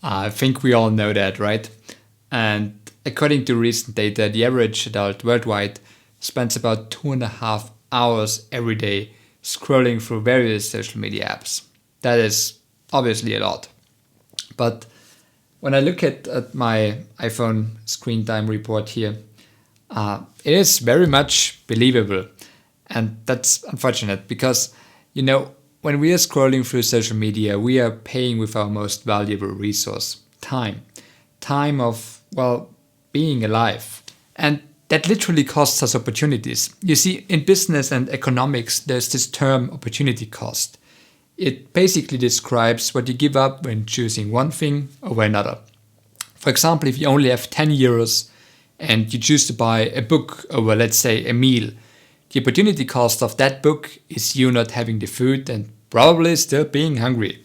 I think we all know that, right? And according to recent data, the average adult worldwide spends about 2.5 hours every day scrolling through various social media apps. That is obviously a lot. But when I look at my iPhone screen time report here, it is very much believable. And that's unfortunate because, when we are scrolling through social media, we are paying with our most valuable resource, time. Time of, being alive. And that literally costs us opportunities. You see, in business and economics, there's this term opportunity cost. It basically describes what you give up when choosing one thing over another. For example, if you only have 10 euros and you choose to buy a book over, let's say, a meal, the opportunity cost of that book is you not having the food and probably still being hungry.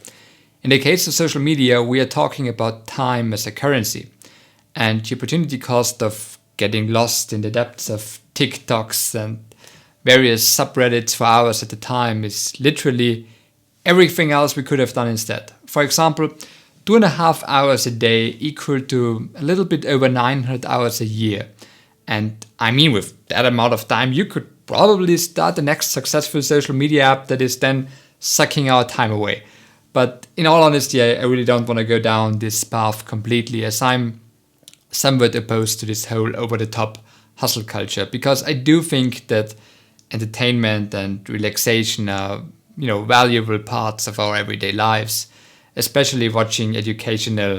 In the case of social media, we are talking about time as a currency. And the opportunity cost of getting lost in the depths of TikToks and various subreddits for hours at a time is literally everything else we could have done instead. For example, 2.5 hours a day equal to a little bit over 900 hours a year. And I mean, with that amount of time, you could probably start the next successful social media app that is then sucking our time away. But in all honesty, I really don't want to go down this path completely, as I'm somewhat opposed to this whole over-the-top hustle culture, because I do think that entertainment and relaxation are, valuable parts of our everyday lives, especially watching educational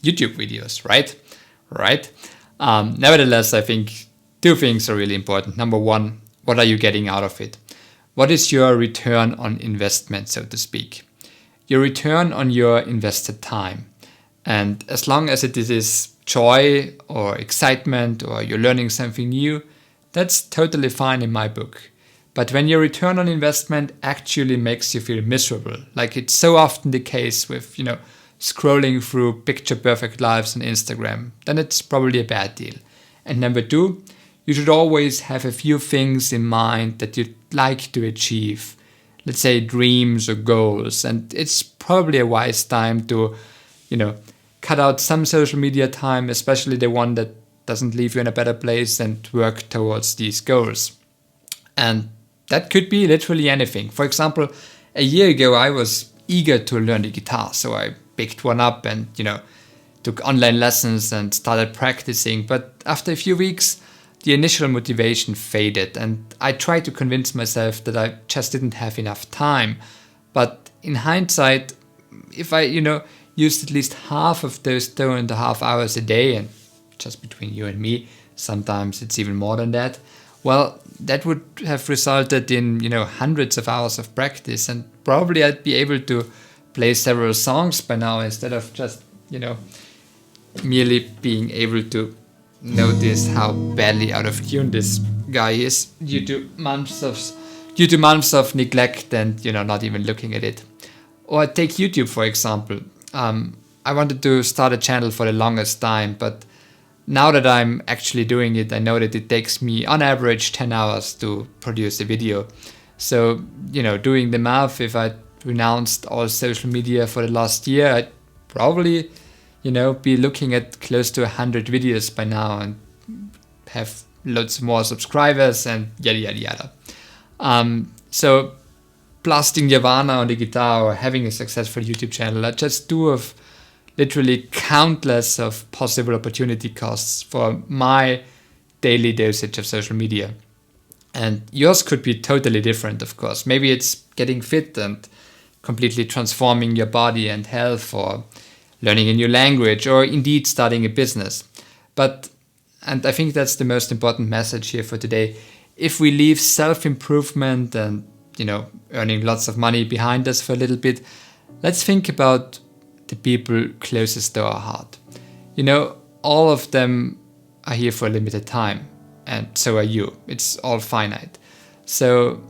YouTube videos, right? Nevertheless, I think two things are really important. Number one, what are you getting out of it? What is your return on investment, so to speak? Your return on your invested time. And as long as it is joy or excitement or you're learning something new, that's totally fine in my book. But when your return on investment actually makes you feel miserable, like it's so often the case with, scrolling through picture perfect lives on Instagram, then it's probably a bad deal. And number two, you should always have a few things in mind that you'd like to achieve. Let's say dreams or goals. And it's probably a wise time to, cut out some social media time, especially the one that doesn't leave you in a better place, and work towards these goals. And that could be literally anything. For example, a year ago, I was eager to learn the guitar. So I picked one up and, took online lessons and started practicing. But after a few weeks, the initial motivation faded. And I tried to convince myself that I just didn't have enough time. But in hindsight, if I, used at least half of those 2.5 hours a day, and just between you and me, sometimes it's even more than that, well, that would have resulted in, hundreds of hours of practice, and probably I'd be able to play several songs by now instead of just, merely being able to notice how badly out of tune this guy is due to months of neglect and, not even looking at it. Or take YouTube, for example. I wanted to start a channel for the longest time, but now that I'm actually doing it, I know that it takes me on average 10 hours to produce a video. So, doing the math, if I renounced all social media for the last year, I'd probably, be looking at close to 100 videos by now and have lots more subscribers and yada, yada, yada. So blasting Nirvana on the guitar or having a successful YouTube channel are just two of literally countless of possible opportunity costs for my daily dosage of social media. And yours could be totally different, of course. Maybe it's getting fit and completely transforming your body and health, or learning a new language, or indeed starting a business. And I think that's the most important message here for today, if we leave self-improvement and, earning lots of money behind us for a little bit, let's think about the people closest to our heart. All of them are here for a limited time, and so are you. It's all finite. So,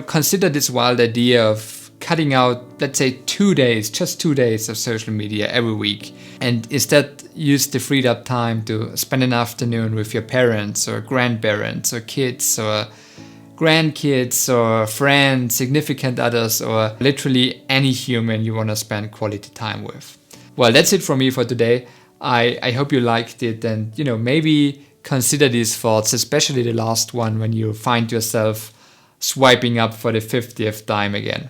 consider this wild idea of cutting out, let's say, 2 days, just 2 days of social media every week, and instead use the freed up time to spend an afternoon with your parents or grandparents or kids or grandkids or friends, significant others, or literally any human you want to spend quality time with. Well, that's it from me for today. I hope you liked it, and maybe consider these thoughts, especially the last one when you find yourself swiping up for the 50th time again.